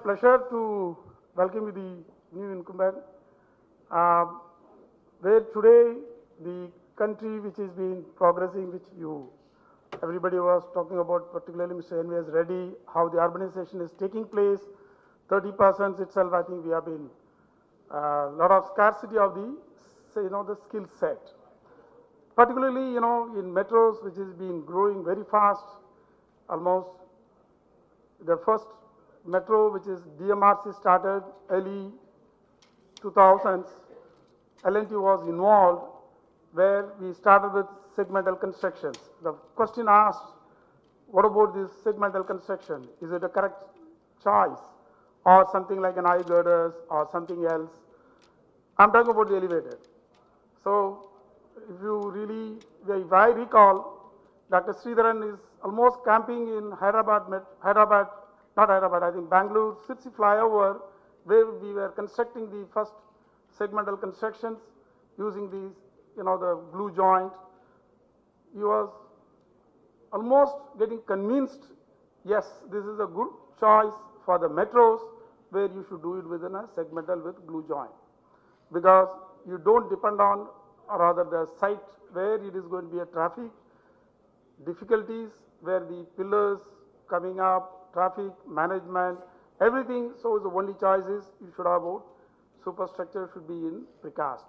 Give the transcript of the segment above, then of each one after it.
pleasure to welcome you the new incumbent, uh, where today the country which is been progressing, which everybody was talking about, particularly Mr. N.V.S. Reddy, how the urbanization is taking place. 30% itself, I think we have been a lot of scarcity of the skill set. Particularly, in metros, which has been growing very fast, almost the first metro, which is DMRC, started early 2000s. L&T was involved, where we started with segmental constructions. The question asked, what about this segmental construction? Is it a correct choice, or something like an eye girders or something else? I'm talking about the elevator. So if I recall, Dr. Sridharan is almost camping in I think Bangalore City flyover, where we were constructing the first segmental constructions using these, the glue joint. He was almost getting convinced, yes, this is a good choice for the metros, where you should do it within a segmental with glue joint, because you don't depend on, or rather the site where it is going to be a traffic difficulties, where the pillars coming up, traffic management, everything. So the only choice is you should have about superstructure should be in precast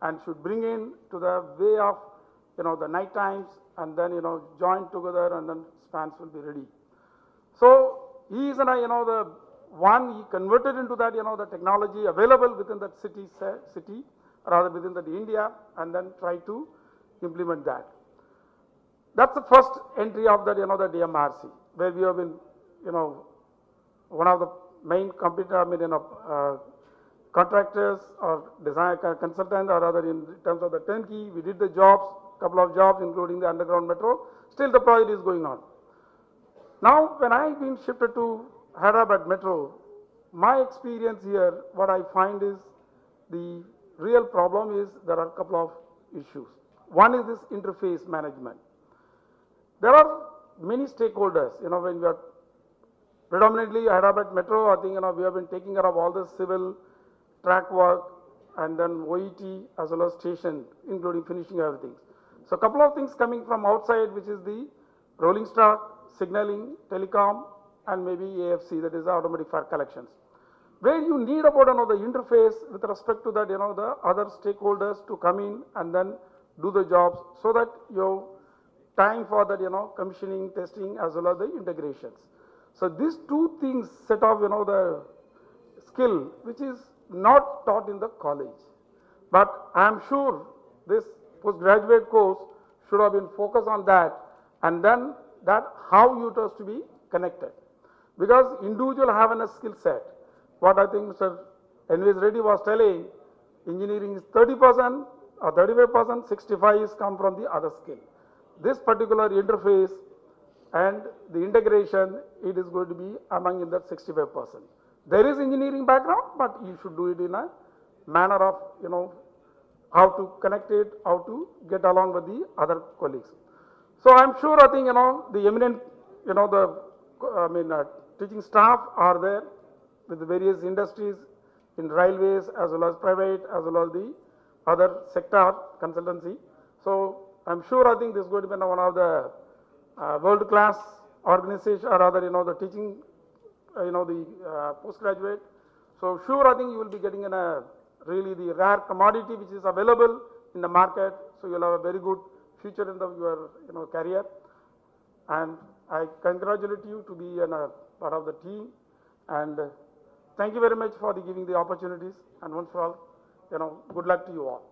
and should bring in to the way of the night times, and then join together, and then spans will be ready. So he is the one he converted into that the technology available within that city rather within that India, and then try to implement that. That's the first entry of that the DMRC, where we have been one of the main contractors or design consultant, or rather in terms of the turnkey. We did the jobs, couple of jobs, including the underground metro. Still the project is going on. Now, when I've been shifted to Hyderabad Metro, my experience here, what I find is the real problem is there are a couple of issues. One is this interface management. There are many stakeholders, when we are predominantly Hyderabad Metro, I think, we have been taking care of all the civil track work, and then OET as well as station, including finishing everything. So a couple of things coming from outside, which is the rolling stock, signaling, telecom, and maybe AFC, that is automatic fare collections, where you need about the interface with respect to that, the other stakeholders to come in and then do the jobs, so that you time for that, commissioning, testing, as well as the integrations. So these two things set off, the skill, which is not taught in the college. But I am sure this postgraduate course should have been focused on that, and then that how you have to be connected. Because individual have a skill set. What I think Mr. N.V.S. Reddy was telling, engineering is 30% or 35%, 65% is come from the other skill. This particular interface and the integration, it is going to be among in that 65%. There is engineering background, but you should do it in a manner of, how to connect it, how to get along with the other colleagues. So I'm sure, I think, the eminent, teaching staff are there with the various industries in railways, as well as private, as well as the other sector consultancy. So I'm sure, I think this is going to be one of the world-class organization, or rather, the teaching, postgraduate. So sure, I think you will be getting in a really the rare commodity which is available in the market. So you'll have a very good future in your career. And I congratulate you to be a part of the team. And thank you very much for giving the opportunities. And once for all, good luck to you all.